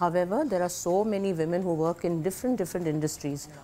However, there are so many women who work in different industries,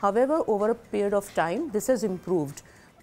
However, over a period of time, this has improved.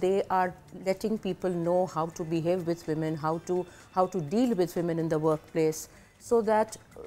they are letting people know how to behave with women, how to deal with women in the workplace, so that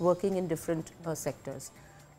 working in different sectors.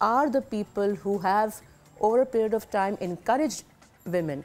are the people who have over a period of time encouraged women,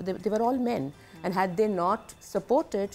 they were all men, and had they not supported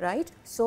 right? So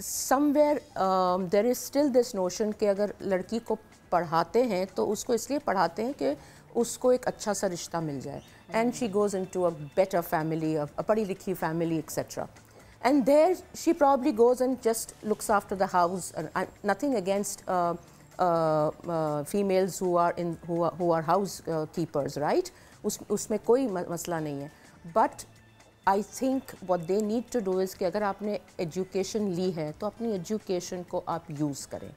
somewhere there is still this notion کہ اگر لڑکی کو پڑھاتے ہیں تو اس کو اس لیے پڑھاتے ہیں کہ اس کو ایک اچھا سا رشتہ مل جائے and she goes into a better family, a پڑھی لکھی family etc. and there she probably goes and just looks after the house. Nothing against females who are house keepers, right? اس میں کوئی مسئلہ نہیں ہے, but I think what they need to do is کہ اگر آپ نے ایجوکیشن لی ہے تو اپنی ایجوکیشن کو آپ یوز کریں.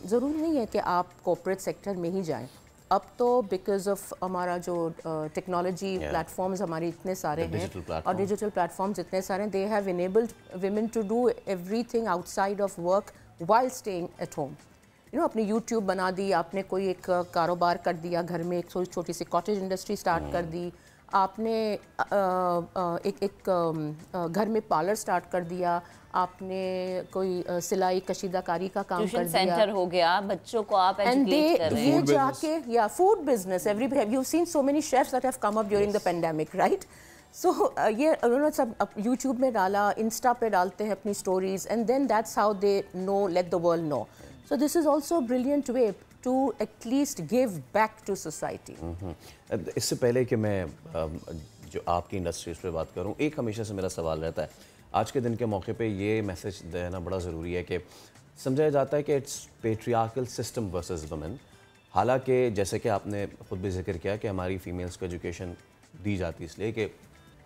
ضروری نہیں ہے کہ آپ کورپوریٹ سیکٹر میں ہی جائیں. اب تو بیکاز آف ہمارا جو ٹیکنالوجی پلیٹ فارمز ہمارے اتنے سارے ہیں اور ڈیجیٹل پلیٹ فارمز اتنے سارے ہیں, they have enabled women to do everything outside of work while staying at home. اپنی یوٹیوب بنا دی, آپ نے کوئی ایک کاروبار کر دیا گھر میں, ایک چھوٹی سی کاٹیج انڈسٹری اسٹارٹ کر دی, آپ نے ایک گھر میں پارلر اسٹارٹ کر دیا, آپ نے کوئی سلائی کشیدہ کاری کا کام کر دیا, سینٹر ہو گیا, بچوں کو آپ ایجوکیٹ کر رہے ہیں, یہ جا کے یا food business, you seen so many chefs that have come up during the pandemic, right? So یہ انہوں نے سب یوٹیوب میں ڈالا, انسٹا پہ ڈالتے ہیں اپنی stories, and then that's how they know, let the world know. So this is also a brilliant way to at least give back to society. اس سے پہلے کہ میں جو آپ کی انڈسٹریز پہ بات کروں, ایک ہمیشہ سے میرا سوال رہتا ہے, آج کے دن کے موقع پہ یہ میسج دینا بڑا ضروری ہے کہ سمجھا جاتا ہے کہ it's patriarchal system versus women, حالانکہ جیسے کہ آپ نے خود بھی ذکر کیا کہ ہماری فیمیلز کو ایجوکیشن دی جاتی اس لیے کہ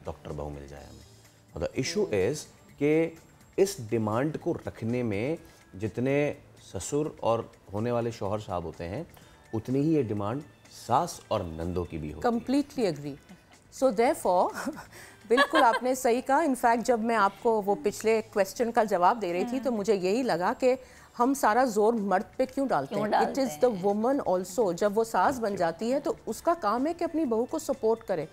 ڈاکٹر بہو مل جائے ہمیں. دا ایشو از کہ اس ڈیمانڈ کو رکھنے میں جتنے سسر اور ہونے والے شوہر صاحب ہوتے ہیں اتنی ہی یہ ڈیمانڈ ساس اور نندوں کی بھی ہوتی ہے. Completely agree. سو دیئرفور بالکل آپ نے صحیح کہا. انفیکٹ جب میں آپ کو وہ پچھلے کویسچن کا جواب دے رہی تھی تو مجھے یہی لگا کہ ہم سارا زور مرد پہ کیوں ڈالتے ہیں. It is the woman also. جب وہ ساس بن جاتی ہے تو اس کا کام ہے کہ اپنی بہو کو سپورٹ کرے.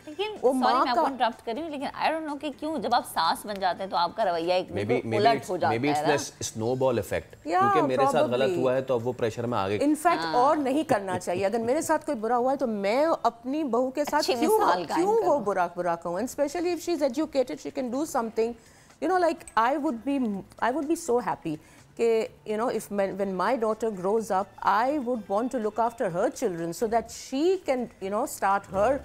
وہ ماں کا انٹرپٹ کریں, لیکن آئی ڈونٹ نو کہ کیوں جب آپ ساس بن جاتے ہیں تو آپ کا رویہ ایک الٹ ہو جاتا ہے. مے بی اٹس سنو بال ایفیکٹ, کیونکہ میرے ساتھ غلط ہوا ہے تو اب وہ پریشر میں آگے. انفیکٹ اور نہیں کرنا چاہیے. اگر میرے ساتھ کوئی برا ہوا ہے تو میں اپنی بہو کے ساتھ کیوں وہ برا کہوں. And especially if she is educated she can do some thing, you know, like I would be so happy کہ when my daughter grows up, I would want to look after her children so that she can, start her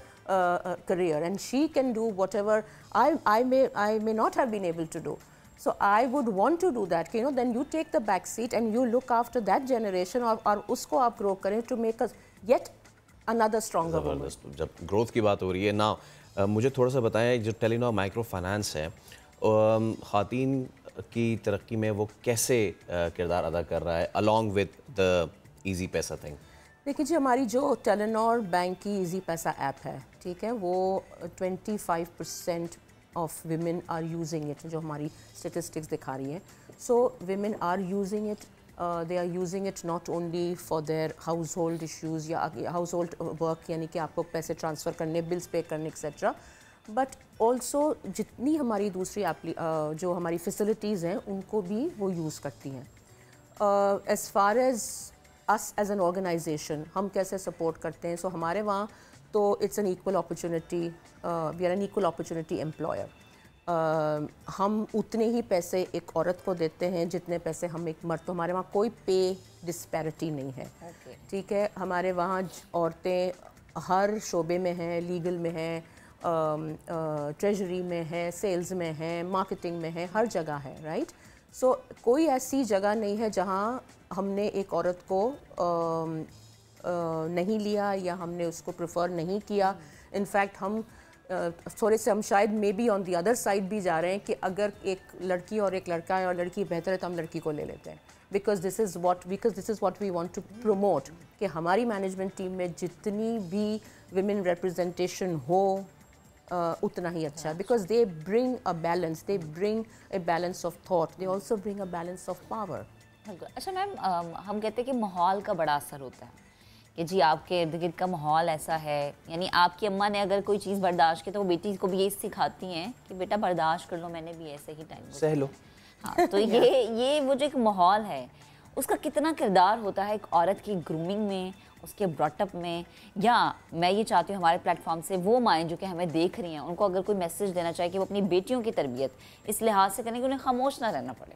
career and she can do whatever I may not have been able to do. So I would want to do that. Then you take the back seat and you look after that generation اور اس کو آپ grow کریں to make us yet another stronger woman. جب growth کی بات ہو رہی ہے نا, مجھے تھوڑا سا بتائیں جو ٹیلی نو مائکرو فائنانس ہے خواتین کی ترقی میں وہ کیسے کردار ادا کر رہا ہے along with the Easypaisa thing? دیکھیے جی, ہماری جو ٹیلینور بینک کی ایزی پیسہ ایپ ہے, ٹھیک ہے, وہ 25% of women are using it, جو ہماری اسٹیٹسٹکس دکھا رہی ہیں. So women are using it, they are using it not only for their household issues یا ہاؤس ہولڈ ورک, یعنی کہ آپ کو پیسے ٹرانسفر کرنے, بلز پے کرنے ایکسیٹرا, بٹ آلسو جتنی ہماری دوسری جو ہماری فیسلٹیز ہیں ان کو بھی وہ یوز کرتی ہیں. As far as us as an organization ہم کیسے سپورٹ کرتے ہیں, سو ہمارے وہاں تو it's an equal opportunity, we are an equal opportunity employer. ہم اتنے ہی پیسے ایک عورت کو دیتے ہیں جتنے پیسے ہم ایک مرد, تو ہمارے وہاں کوئی پے ڈسپیرٹی نہیں ہے, ٹھیک ہے. ہمارے وہاں عورتیں ہر شعبے میں ہیں, لیگل میں ہیں, ٹریجری میں ہے, سیلز میں ہے, مارکیٹنگ میں ہے, ہر جگہ ہے, رائٹ. سو کوئی ایسی جگہ نہیں ہے جہاں ہم نے ایک عورت کو نہیں لیا یا ہم نے اس کو پریفر نہیں کیا. انفیکٹ ہم تھوڑے سے ہم شاید may be on the other side بھی جا رہے ہیں کہ اگر ایک لڑکی اور ایک لڑکا ہے اور لڑکی بہتر ہے تو ہم لڑکی کو لے لیتے ہیں, because this is what we want to promote, کہ ہماری مینجمنٹ ٹیم میں جتنی بھی ویمن ریپرزنٹیشن ہو اتنا ہی اچھا ہے, because they bring a balance, they bring a balance of thought, they also bring a balance of power. اچھا میم, ہم کہتے ہیں کہ ماحول کا بڑا اثر ہوتا ہے کہ جی آپ کے ارد گرد کا ماحول ایسا ہے, یعنی آپ کی اماں نے اگر کوئی چیز برداشت کی تو وہ بیٹی کو بھی یہ سکھاتی ہیں کہ بیٹا برداشت کر لو, میں نے بھی ایسے ہی ٹائم سہ لو. ہاں, تو یہ وہ جو ایک ماحول ہے اس کا کتنا کردار ہوتا ہے ایک عورت کی گرومنگ میں, اس کے براٹ اپ میں. یا میں یہ چاہتی ہوں ہمارے پلیٹ فارم سے وہ مائیں جو کہ ہمیں دیکھ رہی ہیں, ان کو اگر کوئی میسج دینا چاہے کہ وہ اپنی بیٹیوں کی تربیت اس لحاظ سے کریں کہ انہیں خاموش نہ رہنا پڑے.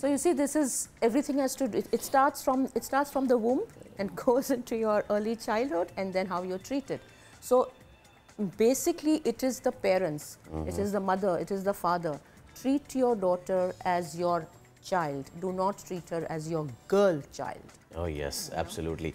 So you see, this is everything has to do. It starts from the womb and goes into your early childhood, and then how you're treated. So basically, it is the parents, it is the mother, it is the father. Treat your daughter as your child. Do not treat her as your girl child. Oh yes, absolutely.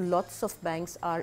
lots of banks are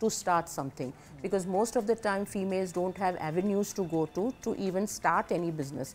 to start something, because most of the time females don't have avenues to go to even start any business.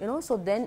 you know, so then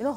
you know,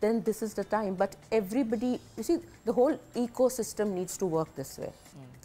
then this is the time, but everybody, you see, the whole ecosystem needs to work this way.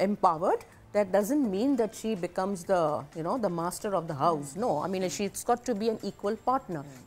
empowered, that doesn't mean that she becomes the master of the house. No, I mean she's got to be an equal partner.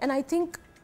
And I think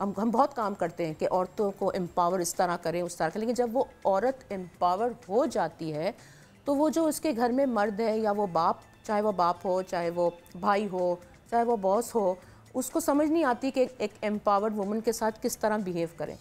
ہم بہت کام کرتے ہیں کہ عورتوں کو empower اس طرح کریں اس طرح کریں، لیکن جب وہ عورت امپاور ہو جاتی ہے تو وہ جو اس کے گھر میں مرد ہے یا وہ باپ، چاہے وہ باپ ہو، چاہے وہ بھائی ہو، چاہے وہ باس ہو، اس کو سمجھ نہیں آتی کہ ایک امپاورڈ وومن کے ساتھ کس طرح بیہیو کریں.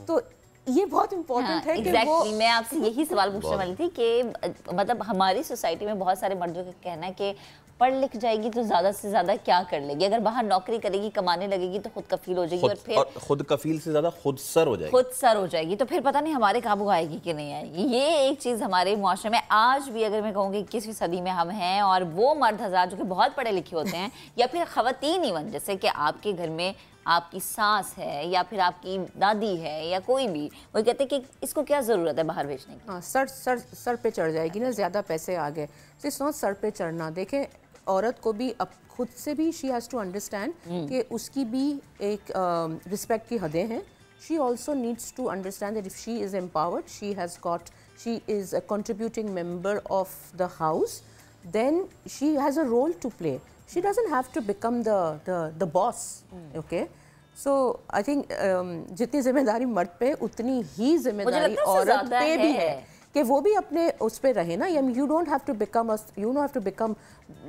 تو یہ بہت امپورٹنٹ ہے کہ وہ میں آپ سے یہی سوال پوچھنے والی تھی کہ مطلب ہماری سوسائٹی میں بہت سارے مردوں کا کہنا ہے کہ پڑھ لکھ جائے گی تو زیادہ سے زیادہ کیا کر لے گی، اگر باہر نوکری کرے گی کمانے لگے گی تو خود کفیل ہو جائے گی، اور پھر خود کفیل سے زیادہ خود سر ہو جائے گی، خود سر ہو جائے گی، تو پھر پتہ نہیں ہمارے قابو آئے گی کہ نہیں آئے گی. یہ ایک چیز ہمارے معاشرے میں آج بھی، اگر میں کہوں گی 21ویں صدی میں ہم ہیں، اور وہ مرد حضرات جو کہ بہت پڑھے لکھے ہوتے ہیں یا پھر خواتین ایون، جیسے کہ آپ کے گھر میں آپ کی ساس ہے یا پھر آپ کی دادی ہے یا کوئی بھی، وہ کہتے ہیں کہ اس کو کیا ضرورت ہے باہر بھیجنے کی. ہاں، سر پہ چڑھ جائے گی نا، زیادہ پیسے آ گئے. اس نوٹ سر پہ چڑھنا، دیکھیں عورت کو بھی اب خود سے بھی شی ہیز ٹو انڈرسٹینڈ کہ اس کی بھی ایک رسپیکٹ کی حدیں ہیں. She also needs to understand that if she is empowered, she is a contributing member of the house, then she has a role to play. She doesn't have to become the boss. Okay, so I think جتنی ذمہ داری مرد پہ اتنی ہی ذمہ داری عورت پہ بھی ہے کہ وہ بھی اپنے اس پہ رہے نا. You don't have to become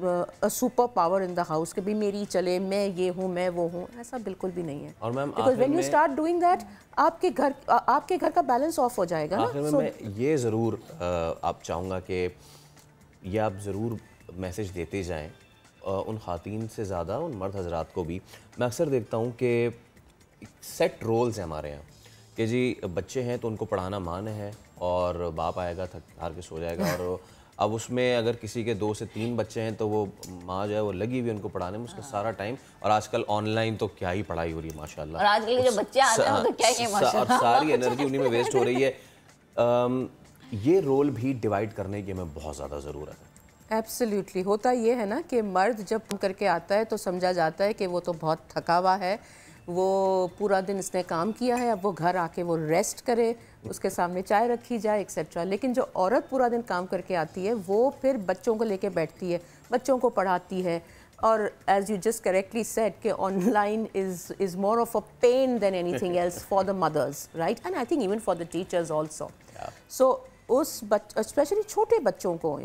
a super power in the house کہ بھی میری چلے، میں یہ ہوں، میں وہ ہوں. ایسا بالکل بھی نہیں ہے. اور ma'am because when you start doing that آپ کے گھر کا بیلنس آف ہو جائے گا نا. آخر میں یہ ضرور آپ چاہوں گا کہ یہ آپ ضرور میسج دیتے جائیں ان خواتین سے زیادہ ان مرد حضرات کو بھی. میں اکثر دیکھتا ہوں کہ سیٹ رولز ہیں ہمارے یہاں کہ جی بچے ہیں تو ان کو پڑھانا ماں نے ہے، اور باپ آئے گا تھک ہار کے سو جائے گا، اور اب اس میں اگر کسی کے 2 سے 3 بچے ہیں تو وہ ماں جو ہے وہ لگی ہوئی ان کو پڑھانے میں اس کا سارا ٹائم. اور آج کل آن لائن تو کیا ہی پڑھائی ہو رہی ہے ماشاء اللہ، اور آج کل جو بچے آتے ہیں تو کیا ہی ماشاء اللہ، ساری انرجی انہیں میں ویسٹ ہو رہی ہے. یہ رول بھی ڈیوائڈ کرنے کی ہمیں بہت زیادہ ضرورت ہے. ایبسلیوٹلی. ہوتا یہ ہے نا کہ مرد جب کر کے آتا ہے تو سمجھا جاتا ہے کہ وہ تو بہت تھکا ہوا ہے، وہ پورا دن اس نے کام کیا ہے، اب وہ گھر آ کے وہ ریسٹ کرے، اس کے سامنے چائے رکھی جائے ایکسیٹرا. لیکن جو عورت پورا دن کام کر کے آتی ہے وہ پھر بچوں کو لے کے بیٹھتی ہے، بچوں کو پڑھاتی ہے. اور as you just correctly said کہ online is more of a pain than anything else for the mothers, right? And I think even for the teachers also. So اس اسپیشلی چھوٹے بچوں کو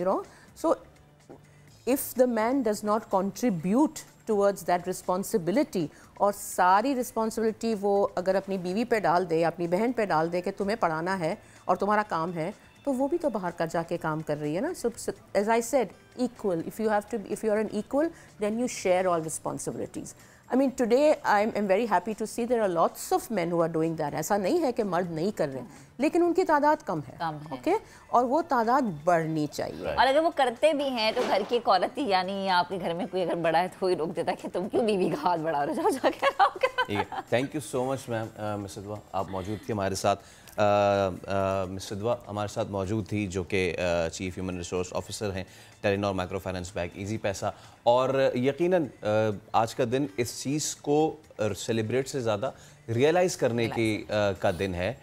سو if the man does not contribute towards that responsibility، اور ساری responsibility وہ اگر اپنی بیوی پہ ڈال دے، اپنی بہن پہ ڈال دے کہ تمہیں پڑھانا ہے اور تمہارا کام ہے، تو وہ بھی تو باہر کا جا کے کام کر رہی ہے نا. So as I said, equal. If you are an equal, then you share all responsibilities. I mean today I'm very happy to see there are lots of men who are doing that. ایسا نہیں ہے کہ مرد نہیں کر رہے، لیکن ان کی تعداد کم ہے. اوکے، اور وہ تعداد بڑھنی چاہیے. اور اگر وہ کرتے بھی ہیں تو گھر کی ایک عورت ہی، یعنی آپ کے گھر میں کوئی اگر بڑا ہے تو کوئی روک دیتا کہ تم کیوں بیوی کا ہاتھ بڑھا رہے ہو، جا کے آرام کرو. تھینک یو سو مچ میم. مس ادوا آپ موجود تھی ہمارے ساتھ. مس ادوا ہمارے ساتھ موجود تھی جو کہ چیف ہیومن ریسورس آفیسر ہیں ٹیلی نور مائکرو فائنانس بینک ایزی پیسہ. اور یقیناً آج کا دن اس چیز کو سیلیبریٹ سے زیادہ ریئلائز کرنے کی کا دن ہے